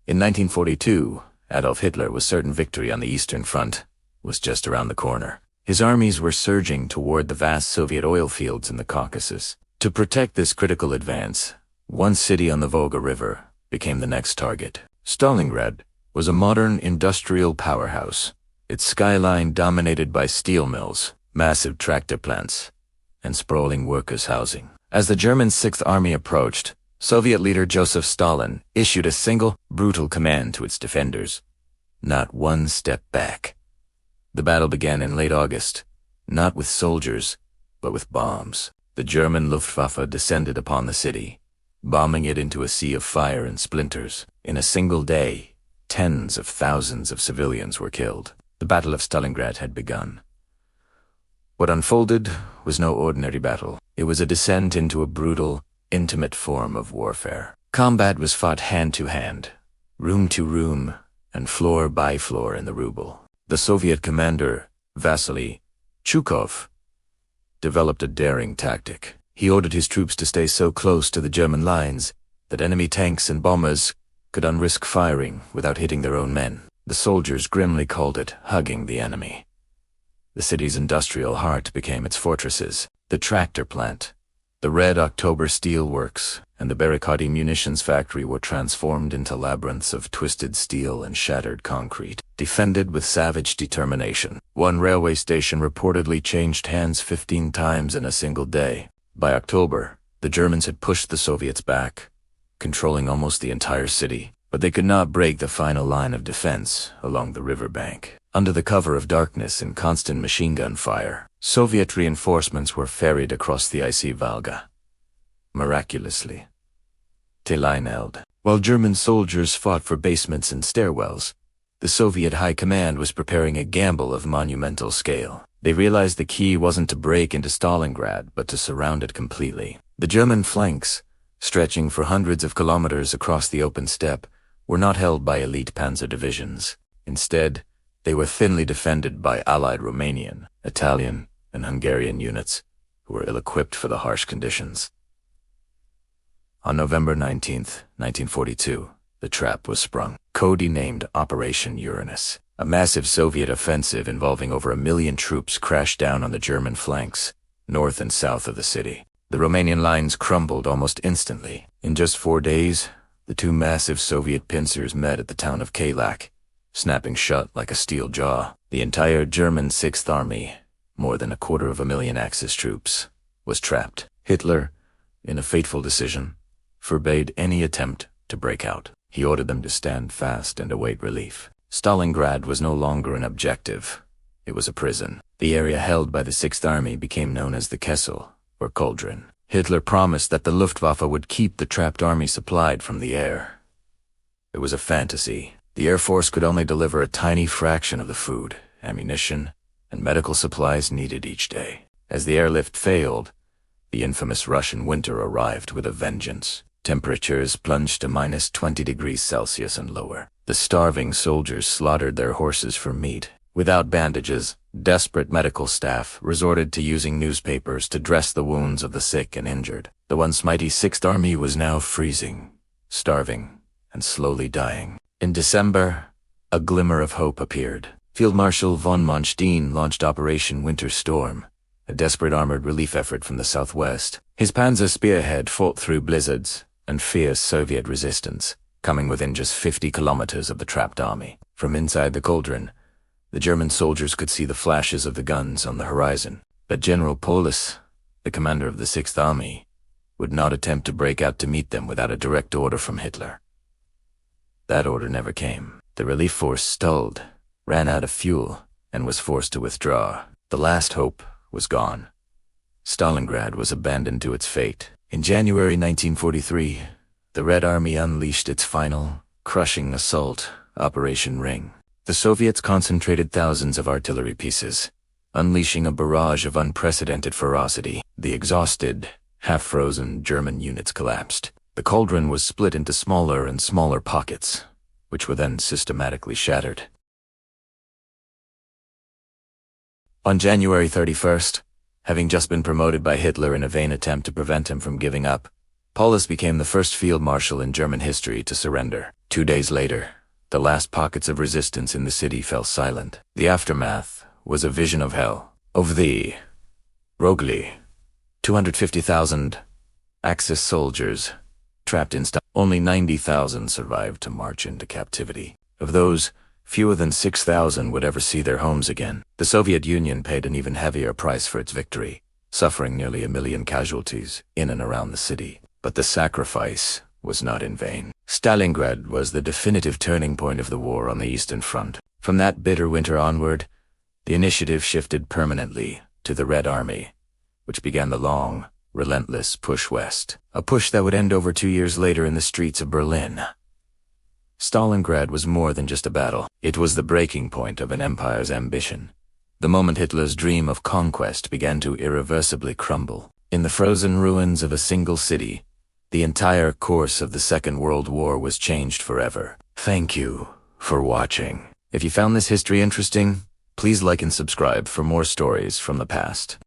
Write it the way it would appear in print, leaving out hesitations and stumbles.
In 1942, Adolf Hitler was certain victory on the Eastern Front was just around the corner. His armies were surging toward the vast Soviet oil fields in the Caucasus. To protect this critical advance, one city on the Volga River became the next target. Stalingrad was a modern industrial powerhouse, its skyline dominated by steel mills, massive tractor plants, and sprawling workers' housing. As the German Sixth Army approached, Soviet leader Joseph Stalin issued a single, brutal command to its defenders: not one step back. The battle began in late August, not with soldiers, but with bombs. The German Luftwaffe descended upon the city, bombing it into a sea of fire and splinters. In a single day, tens of thousands of civilians were killed. The Battle of Stalingrad had begun. What unfolded was no ordinary battle. It was a descent into a brutal, intimate form of warfare. Combat was fought hand to hand, room to room, and floor by floor in the Ruble. The Soviet commander, Vasily Chukov, developed a daring tactic. He ordered his troops to stay so close to the German lines that enemy tanks and bombers could unrisk firing without hitting their own men. The soldiers grimly called it hugging the enemy. The city's industrial heart became its fortresses. The tractor plant, the Red October steel works, and the Barikadi munitions factory were transformed into labyrinths of twisted steel and shattered concrete, defended with savage determination. One railway station reportedly changed hands 15 times in a single day. By October, the Germans had pushed the Soviets back, controlling almost the entire city, but they could not break the final line of defense along the riverbank. Under the cover of darkness and constant machine gun fire, Soviet reinforcements were ferried across the icy Volga. Miraculously, Tillin held. While German soldiers fought for basements and stairwells, the Soviet high command was preparing a gamble of monumental scale. They realized the key wasn't to break into Stalingrad, but to surround it completely. The German flanks, stretching for hundreds of kilometers across the open steppe, were not held by elite panzer divisions. Instead, they were thinly defended by Allied Romanian, Italian, and Hungarian units, who were ill-equipped for the harsh conditions. On November 19, 1942, the trap was sprung. Codenamed Operation Uranus, a massive Soviet offensive involving over 1 million troops crashed down on the German flanks, north and south of the city. The Romanian lines crumbled almost instantly. In just 4 days, the two massive Soviet pincers met at the town of Kalak, snapping shut like a steel jaw. The entire German Sixth Army, more than 250,000 Axis troops, was trapped. Hitler, in a fateful decision, forbade any attempt to break out. He ordered them to stand fast and await relief. Stalingrad was no longer an objective. It was a prison. The area held by the Sixth Army became known as the Kessel, or Cauldron. Hitler promised that the Luftwaffe would keep the trapped army supplied from the air. It was a fantasy. The Air Force could only deliver a tiny fraction of the food, ammunition, and medical supplies needed each day. As the airlift failed, the infamous Russian winter arrived with a vengeance. Temperatures plunged to -20 degrees Celsius and lower. The starving soldiers slaughtered their horses for meat. Without bandages, desperate medical staff resorted to using newspapers to dress the wounds of the sick and injured. The once mighty Sixth Army was now freezing, starving, and slowly dying. In December, a glimmer of hope appeared. Field Marshal von Manstein launched Operation Winter Storm, a desperate armored relief effort from the southwest. His Panzer spearhead fought through blizzards and fierce Soviet resistance, coming within just 50 kilometers of the trapped army. From inside the cauldron, the German soldiers could see the flashes of the guns on the horizon. But General Paulus, the commander of the Sixth Army, would not attempt to break out to meet them without a direct order from Hitler. That order never came. The relief force stalled, ran out of fuel, and was forced to withdraw. The last hope was gone. Stalingrad was abandoned to its fate. In January 1943, the Red Army unleashed its final, crushing assault, Operation Ring. The Soviets concentrated thousands of artillery pieces, unleashing a barrage of unprecedented ferocity. The exhausted, half-frozen German units collapsed. The cauldron was split into smaller and smaller pockets, which were then systematically shattered. On January 31st, having just been promoted by Hitler in a vain attempt to prevent him from giving up, Paulus became the first field marshal in German history to surrender. 2 days later, the last pockets of resistance in the city fell silent. The aftermath was a vision of hell. Of the Rogli, 250,000 Axis soldiers trapped in only 90,000 survived to march into captivity. Of those, fewer than 6,000 would ever see their homes again. The Soviet Union paid an even heavier price for its victory, suffering nearly 1 million casualties in and around the city. But the sacrifice was not in vain. Stalingrad was the definitive turning point of the war on the Eastern Front. From that bitter winter onward, the initiative shifted permanently to the Red Army, which began the long, relentless push west. A push that would end over 2 years later in the streets of Berlin. Stalingrad was more than just a battle. It was the breaking point of an empire's ambition. The moment Hitler's dream of conquest began to irreversibly crumble. In the frozen ruins of a single city, the entire course of the Second World War was changed forever. Thank you for watching. If you found this history interesting, please like and subscribe for more stories from the past.